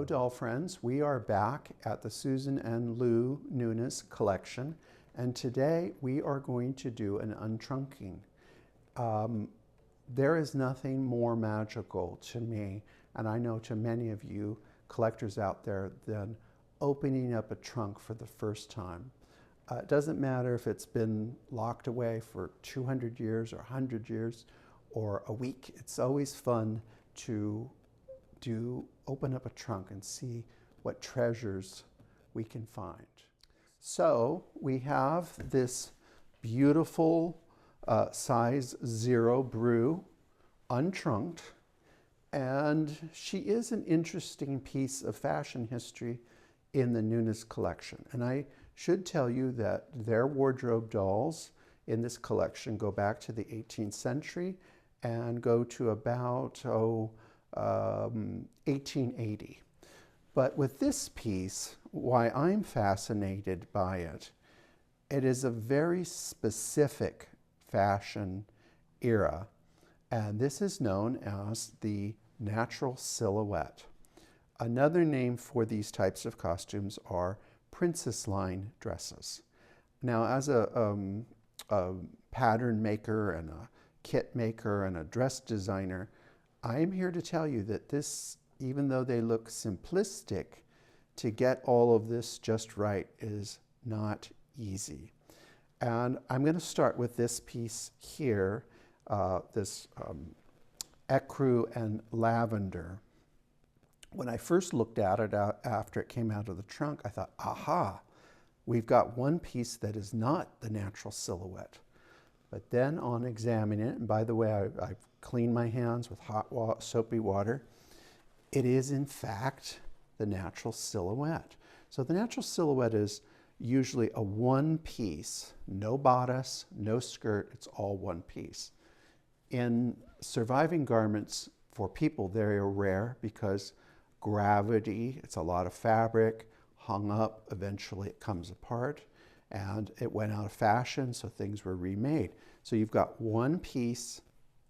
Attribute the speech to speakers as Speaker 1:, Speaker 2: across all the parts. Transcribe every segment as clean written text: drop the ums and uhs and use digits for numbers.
Speaker 1: Hello doll friends, we are back at the Susan and Lou Nunez collection, and today we are going to do an untrunking. There is nothing more magical to me, and I know to many of you collectors out there, than opening up a trunk for the first time. It doesn't matter if it's been locked away for 200 years or 100 years or a week. It's always fun to open up a trunk and see what treasures we can find. So we have this beautiful size 0 Bru untrunked, and she is an interesting piece of fashion history in the Nunez collection. And I should tell you that their wardrobe dolls in this collection go back to the 18th century and go to about 1880. But with this piece, why I'm fascinated by it, it is a very specific fashion era, and this is known as the natural silhouette. Another name for these types of costumes are princess line dresses. Now, as a pattern maker and a kit maker and a dress designer, I am here to tell you that this, even though they look simplistic, to get all of this just right is not easy. And I'm going to start with this piece here, this ecru and lavender. When I first looked at it after it came out of the trunk, I thought, aha, we've got one piece that is not the natural silhouette. But then on examining it, and by the way, I've cleaned my hands with hot soapy water, it is in fact the natural silhouette. So the natural silhouette is usually a one piece, no bodice, no skirt, it's all one piece. In surviving garments for people, they're rare because gravity, it's a lot of fabric, hung up, eventually it comes apart, and it went out of fashion, so things were remade. So you've got one piece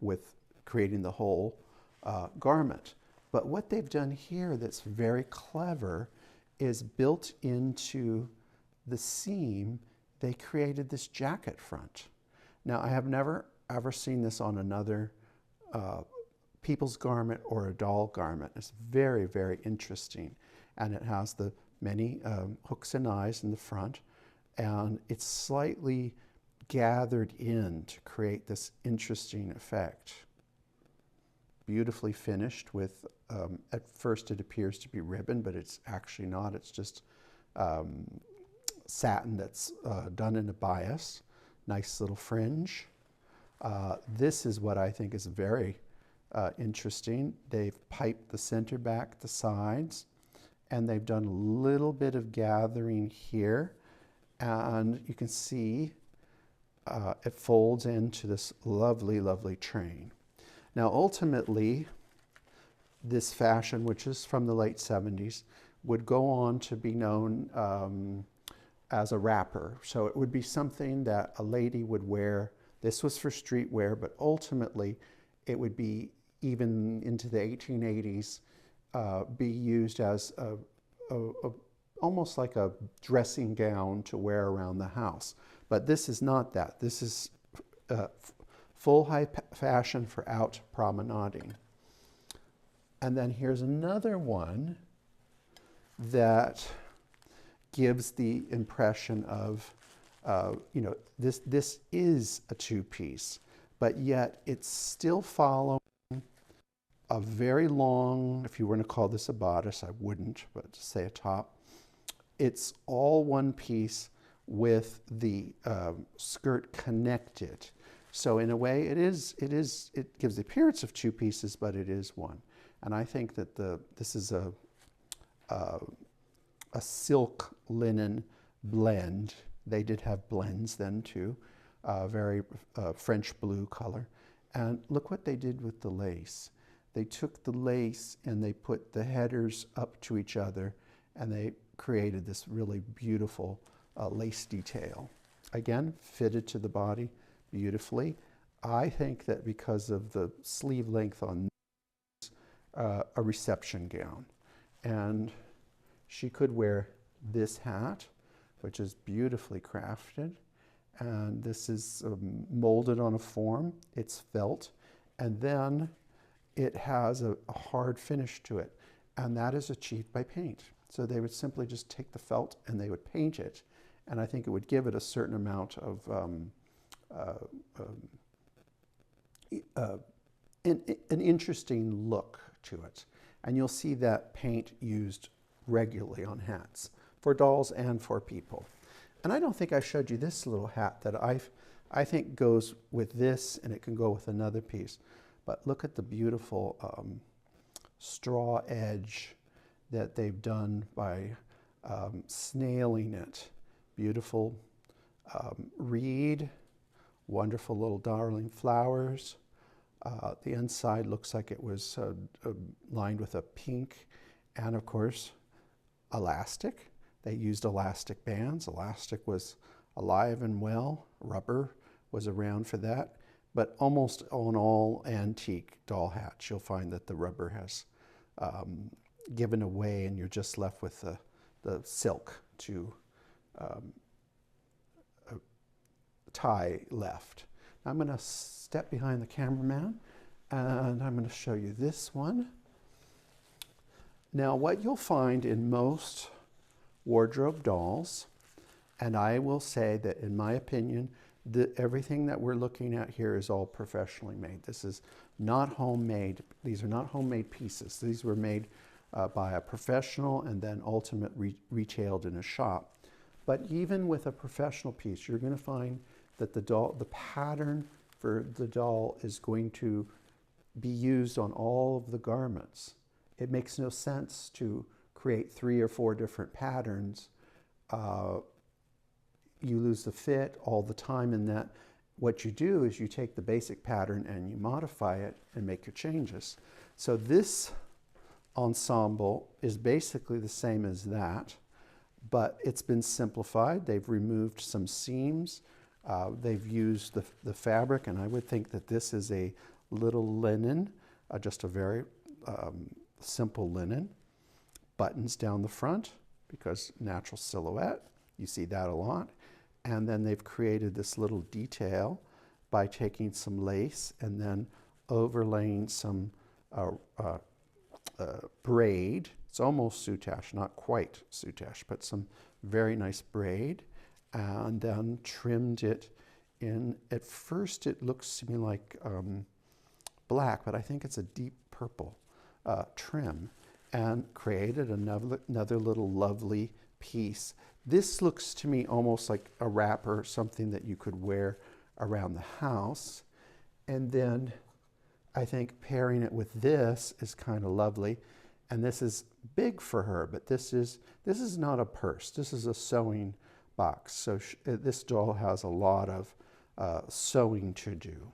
Speaker 1: with creating the whole garment. But what they've done here that's very clever is built into the seam, they created this jacket front. Now, I have never ever seen this on another people's garment or a doll garment. It's very, very interesting. And it has the many hooks and eyes in the front, and it's slightly gathered in to create this interesting effect. Beautifully finished with, at first it appears to be ribbon, but it's actually not. It's just satin that's done in a bias. Nice little fringe. This is what I think is very interesting. They've piped the center back, the sides, and they've done a little bit of gathering here. And you can see it folds into this lovely, lovely train. Now, ultimately, this fashion, which is from the late 70s, would go on to be known as a wrapper. So it would be something that a lady would wear. This was for streetwear, but ultimately it would be, even into the 1880s, be used as almost like a dressing gown to wear around the house. But this is not that. This is full high fashion for out promenading. And then here's another one that gives the impression of, you know, this is a two-piece, but yet it's still following a very long, if you were to call this a bodice, I wouldn't, but to say a top, it's all one piece with the skirt connected. So in a way, it gives the appearance of two pieces, but it is one. And I think that this is a silk linen blend. They did have blends then too, very French blue color. And look what they did with the lace. They took the lace and they put the headers up to each other, and they created this really beautiful lace detail. Again, fitted to the body beautifully. I think that because of the sleeve length on this, a reception gown. And she could wear this hat, which is beautifully crafted. And this is molded on a form. It's felt. And then it has a hard finish to it. And that is achieved by paint. So they would simply just take the felt and they would paint it. And I think it would give it a certain amount of an interesting look to it. And you'll see that paint used regularly on hats for dolls and for people. And I don't think I showed you this little hat that I think goes with this, and it can go with another piece. But look at the beautiful straw edge that they've done by snailing it. Beautiful reed, wonderful little darling flowers. The inside looks like it was lined with a pink, and of course, elastic. They used elastic bands. Elastic was alive and well. Rubber was around for that. But almost on all antique doll hats, you'll find that the rubber has given away, and you're just left with the silk to tie left. Now I'm going to step behind the cameraman, and I'm going to show you this one. Now, what you'll find in most wardrobe dolls, and I will say that in my opinion, everything that we're looking at here is all professionally made. This is not homemade. These are not homemade pieces. These were made by a professional and then ultimately retailed in a shop. But even with a professional piece, you're going to find that the pattern for the doll is going to be used on all of the garments. It makes no sense to create 3 or 4 different patterns. You lose the fit all the time in that. What you do is you take the basic pattern and you modify it and make your changes. So this ensemble is basically the same as that, but it's been simplified. They've removed some seams. They've used the fabric, and I would think that this is a little linen, just a very simple linen. Buttons down the front because natural silhouette. You see that a lot. And then they've created this little detail by taking some lace and then overlaying some braid. It's almost soutache, not quite soutache, but some very nice braid, and then trimmed it in. At first it looks to me like black, but I think it's a deep purple trim, and created another little lovely piece. This looks to me almost like a wrapper, something that you could wear around the house. And then I think pairing it with this is kind of lovely. And this is big for her, but this is not a purse. This is a sewing box. So this doll has a lot of sewing to do.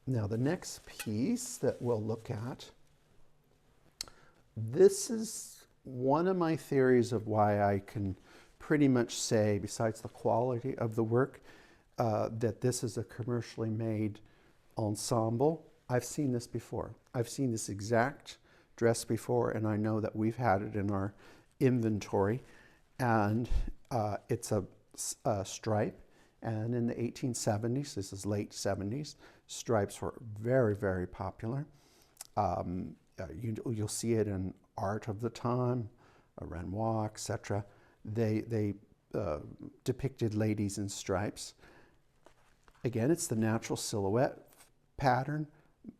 Speaker 1: Now the next piece that we'll look at, this is one of my theories of why I can pretty much say, besides the quality of the work, that this is a commercially made ensemble. I've seen this before. I've seen this exact dress before, and I know that we've had it in our inventory. And it's a stripe. And in the 1870s, this is late 70s, stripes were very, very popular. You'll see it in art of the time, Renoir, etc. They depicted ladies in stripes. Again, it's the natural silhouette pattern,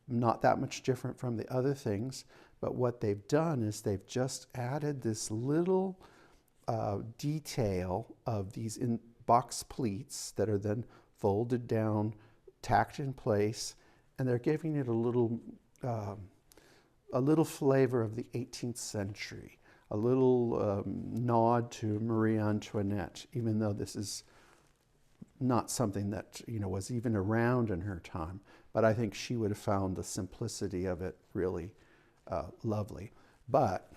Speaker 1: not that much different from the other things, but what they've done is they've just added this little detail of these box pleats that are then folded down, tacked in place, and they're giving it a little flavor of the 18th century, a little nod to Marie Antoinette, even though this is not something that was even around in her time. But I think she would have found the simplicity of it really lovely. But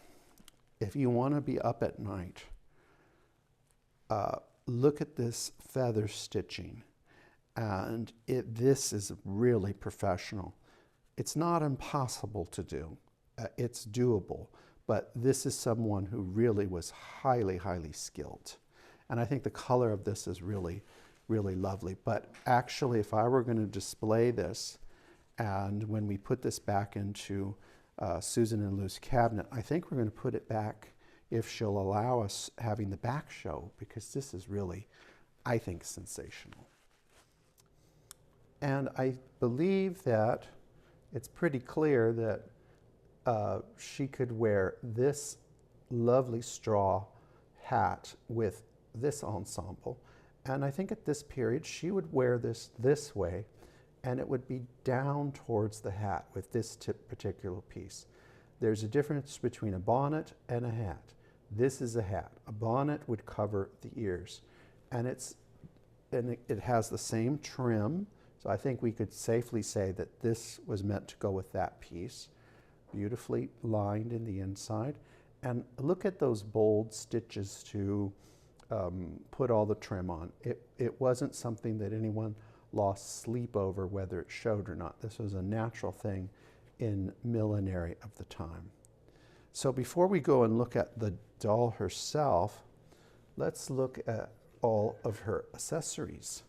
Speaker 1: if you want to be up at night, look at this feather stitching, and this is really professional. It's not impossible to do. it's doable. But this is someone who really was highly, highly skilled. And I think the color of this is really, really lovely. But actually, if I were going to display this, and when we put this back into Susan and Lou's cabinet, I think we're going to put it back, if she'll allow us, having the back show, because this is really, I think, sensational. And I believe that it's pretty clear that she could wear this lovely straw hat with this ensemble. And I think at this period, she would wear this way, and it would be down towards the hat with this particular piece. There's a difference between a bonnet and a hat. This is a hat. A bonnet would cover the ears, and it has the same trim. So I think we could safely say that this was meant to go with that piece. Beautifully lined in the inside. And look at those bold stitches to put all the trim on. It wasn't something that anyone lost sleep over whether it showed or not. This was a natural thing in millinery of the time. So before we go and look at the doll herself, let's look at all of her accessories.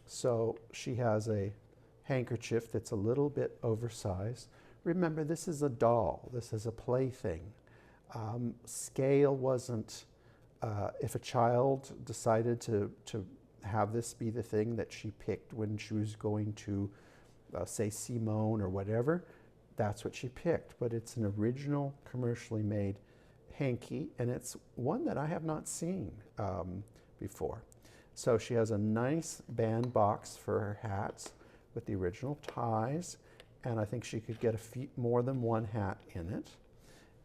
Speaker 1: So she has a handkerchief that's a little bit oversized. Remember, this is a doll. This is a plaything. Scale wasn't, if a child decided to have this be the thing that she picked when she was going to, say, sewn or whatever, that's what she picked. But it's an original commercially made hanky, and it's one that I have not seen before. So she has a nice band box for her hats with the original ties, and I think she could get more than one hat in it.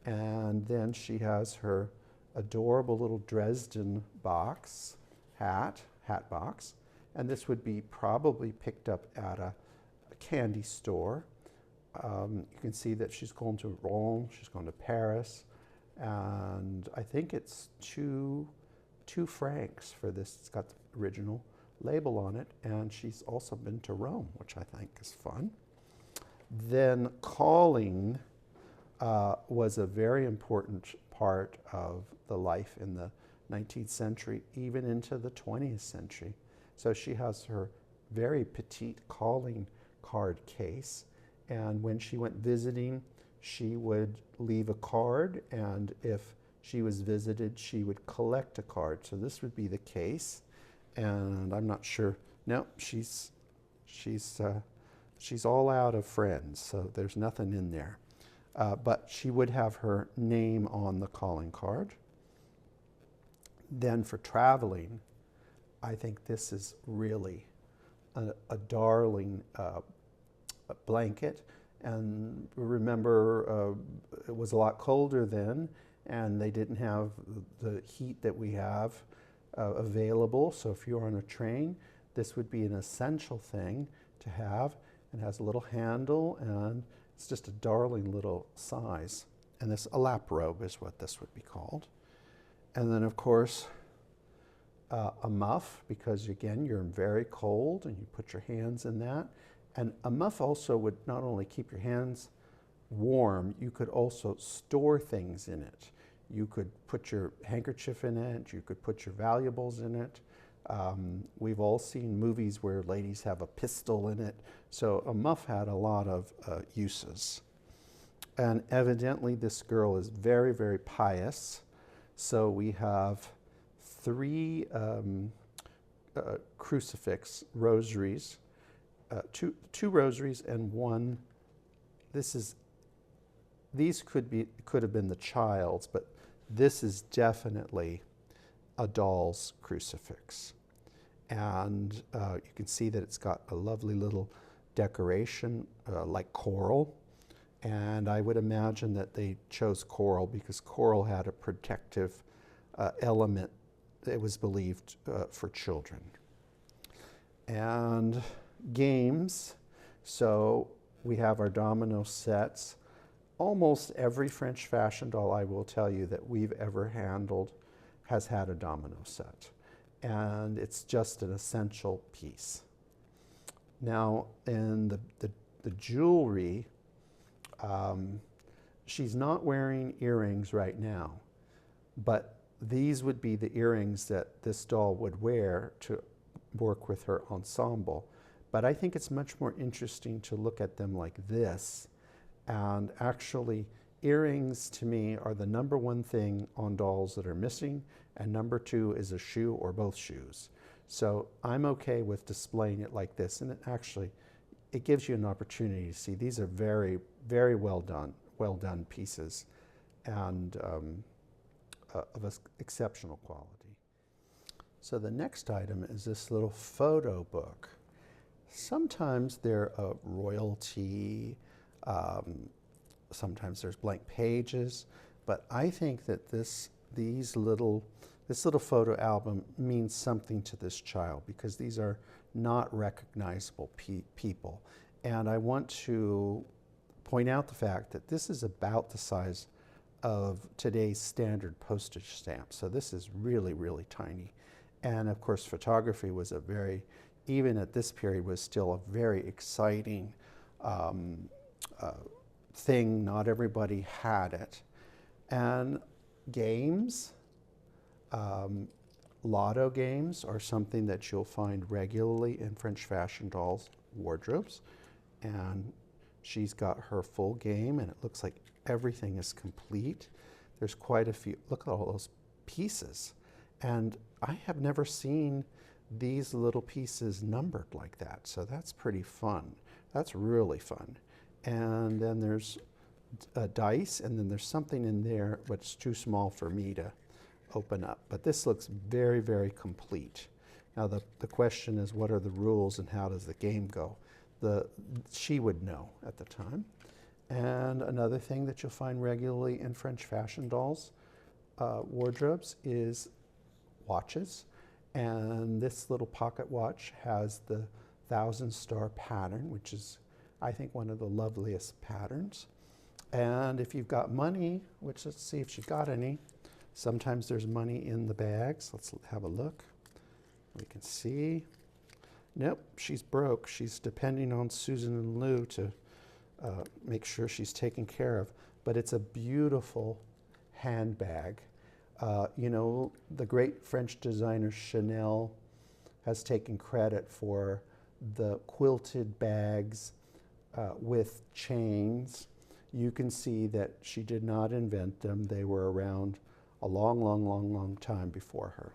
Speaker 1: And then she has her adorable little Dresden box, hat box, and this would be probably picked up at a candy store. You can see that she's going to Rome, she's going to Paris, and I think it's two francs for this. It's got the original label on it, and she's also been to Rome, which I think is fun. Then calling was a very important part of the life in the 19th century, even into the 20th century. So she has her very petite calling card case, and when she went visiting, she would leave a card, and if she was visited, she would collect a card. So this would be the case, and I'm not sure. No, she's all out of friends, so there's nothing in there. But she would have her name on the calling card. Then for traveling, I think this is really a darling blanket. And remember, it was a lot colder then, and they didn't have the heat that we have available. So if you're on a train, this would be an essential thing to have. It has a little handle, and it's just a darling little size. And this, a lap robe is what this would be called. And then, of course, a muff, because again, you're very cold and you put your hands in that. And a muff also would not only keep your hands warm, you could also store things in it. You could put your handkerchief in it, you could put your valuables in it. We've all seen movies where ladies have a pistol in it. So a muff had a lot of uses. And evidently this girl is very, very pious. So we have 3 crucifix rosaries, two rosaries and one. These could have been the child's, but this is definitely a doll's crucifix. And you can see that it's got a lovely little decoration like coral. And I would imagine that they chose coral because coral had a protective element that was believed for children. And games, so we have our domino sets. Almost every French fashion doll, I will tell you, that we've ever handled has had a domino set. And it's just an essential piece. Now, in the jewelry, she's not wearing earrings right now, but these would be the earrings that this doll would wear to work with her ensemble. But I think it's much more interesting to look at them like this. And actually, earrings to me are the number one thing on dolls that are missing, and number two is a shoe or both shoes. So I'm okay with displaying it like this, and it gives you an opportunity to see. These are very, very well done pieces, and of exceptional quality. So the next item is this little photo book. Sometimes they're a royalty, sometimes there's blank pages, but I think that this little photo album means something to this child, because these are not recognizable people. And I want to point out the fact that this is about the size of today's standard postage stamp. So this is really, really tiny. And of course, photography was even at this period, was still a very exciting thing. Not everybody had it. And games, lotto games are something that you'll find regularly in French fashion dolls' wardrobes. And she's got her full game, and it looks like everything is complete. There's quite a few. Look at all those pieces. And I have never seen these little pieces numbered like that. So that's pretty fun. That's really fun. And then there's a dice, and then there's something in there but it's too small for me to open up. But this looks very, very complete. Now the question is, what are the rules and how does the game go? She would know at the time. And another thing that you'll find regularly in French fashion dolls' wardrobes is watches. And this little pocket watch has the 1,000-star pattern, which is, I think, one of the loveliest patterns. And if you've got money, which, let's see if she got any. Sometimes there's money in the bags. Let's have a look. We can see. Nope, she's broke. She's depending on Susan and Lou to make sure she's taken care of. But it's a beautiful handbag. You know, the great French designer Chanel has taken credit for the quilted bags with chains. You can see that she did not invent them. They were around a long, long, long, long time before her.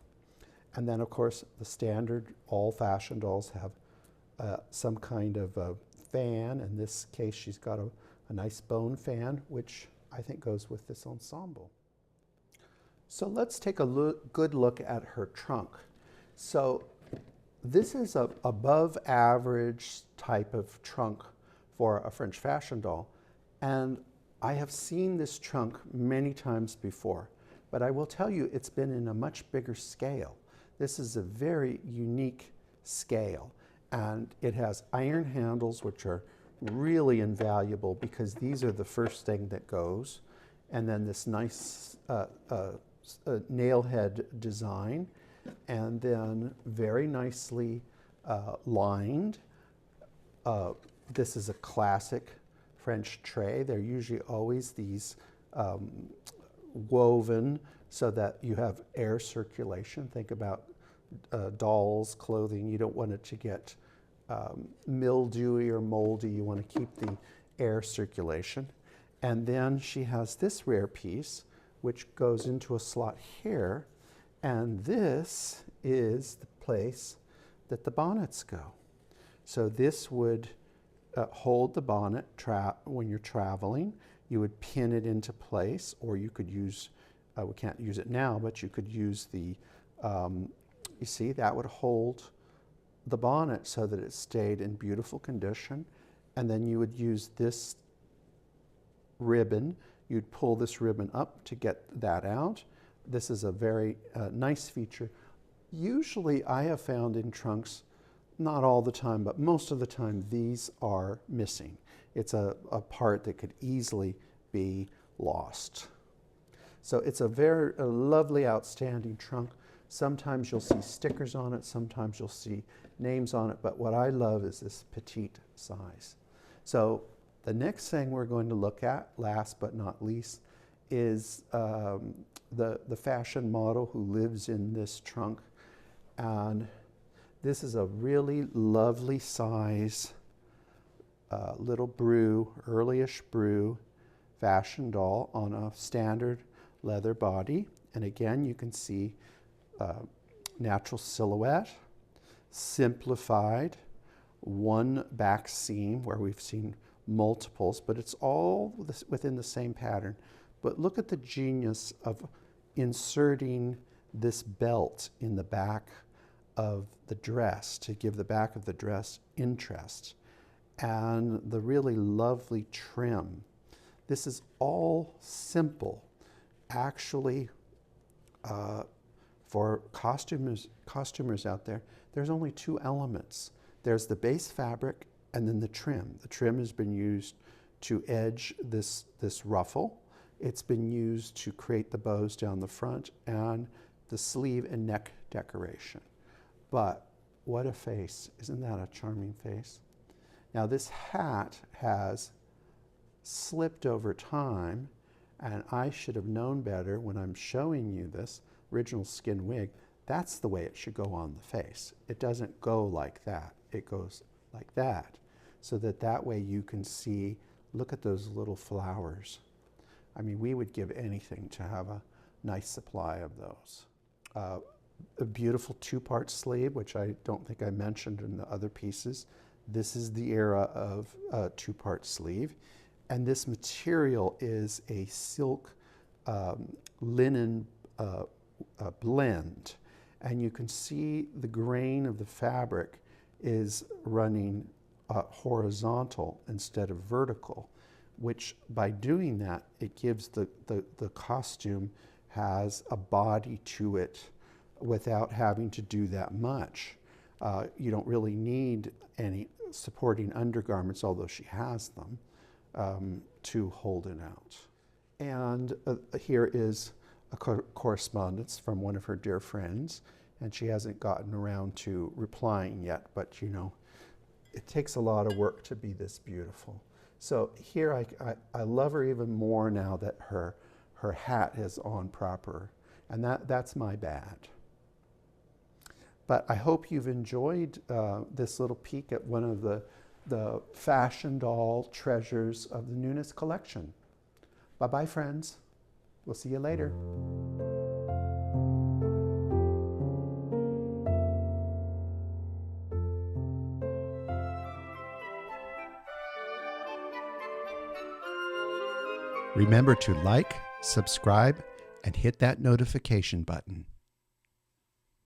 Speaker 1: And then, of course, the standard, all fashion dolls have some kind of a fan. In this case, she's got a nice bone fan, which I think goes with this ensemble. So let's take a good look at her trunk. So this is a above average type of trunk for a French fashion doll. And I have seen this trunk many times before, but I will tell you it's been in a much bigger scale. This is a very unique scale, and it has iron handles, which are really invaluable because these are the first thing that goes, and then this nice nail head design, and then very nicely lined. This is a classic French tray. They're usually always these woven so that you have air circulation. Think about dolls' clothing. You don't want it to get mildewy or moldy. You want to keep the air circulation. And then she has this rare piece, which goes into a slot here. And this is the place that the bonnets go. So this would hold the bonnet when you're traveling. You would pin it into place, or you could use, we can't use it now, but you could use the, you see, that would hold the bonnet so that it stayed in beautiful condition. And then you would use this ribbon. You'd pull this ribbon up to get that out. This is a very nice feature. Usually I have found in trunks, not all the time, but most of the time, these are missing. It's a part that could easily be lost. So it's a very lovely, outstanding trunk. Sometimes you'll see stickers on it, sometimes you'll see names on it, but what I love is this petite size. So The next thing we're going to look at, last but not least, is the fashion model who lives in this trunk. And this is a really lovely size little Bru, early-ish Bru fashion doll on a standard leather body. And again, you can see natural silhouette, simplified, one back seam where we've seen multiples, but it's all within the same pattern. But look at the genius of inserting this belt in the back of the dress to give the back of the dress interest, and the really lovely trim. This is all simple. Actually, for costumers out there, there's only two elements. There's the base fabric and then the trim. The trim has been used to edge this ruffle. It's been used to create the bows down the front and the sleeve and neck decoration. But what a face. Isn't that a charming face? Now this hat has slipped over time, and I should have known better when I'm showing you this original skin wig. That's the way it should go on the face. It doesn't go like that. It goes like that, so that way you can see, look at those little flowers. I mean, we would give anything to have a nice supply of those. A beautiful two-part sleeve, which I don't think I mentioned in the other pieces. This is the era of two-part sleeve. And this material is a silk linen blend. And you can see the grain of the fabric is running horizontal instead of vertical, which by doing that, it gives the costume has a body to it without having to do that much. You don't really need any supporting undergarments, although she has them, to hold it out. And here is a correspondence from one of her dear friends, and she hasn't gotten around to replying yet, but you know, it takes a lot of work to be this beautiful. So here I love her even more now that her hat is on proper, and that's my bad. But I hope you've enjoyed this little peek at one of the fashion doll treasures of the Nunez collection. Bye-bye, friends. We'll see you later. Remember to like, subscribe, and hit that notification button.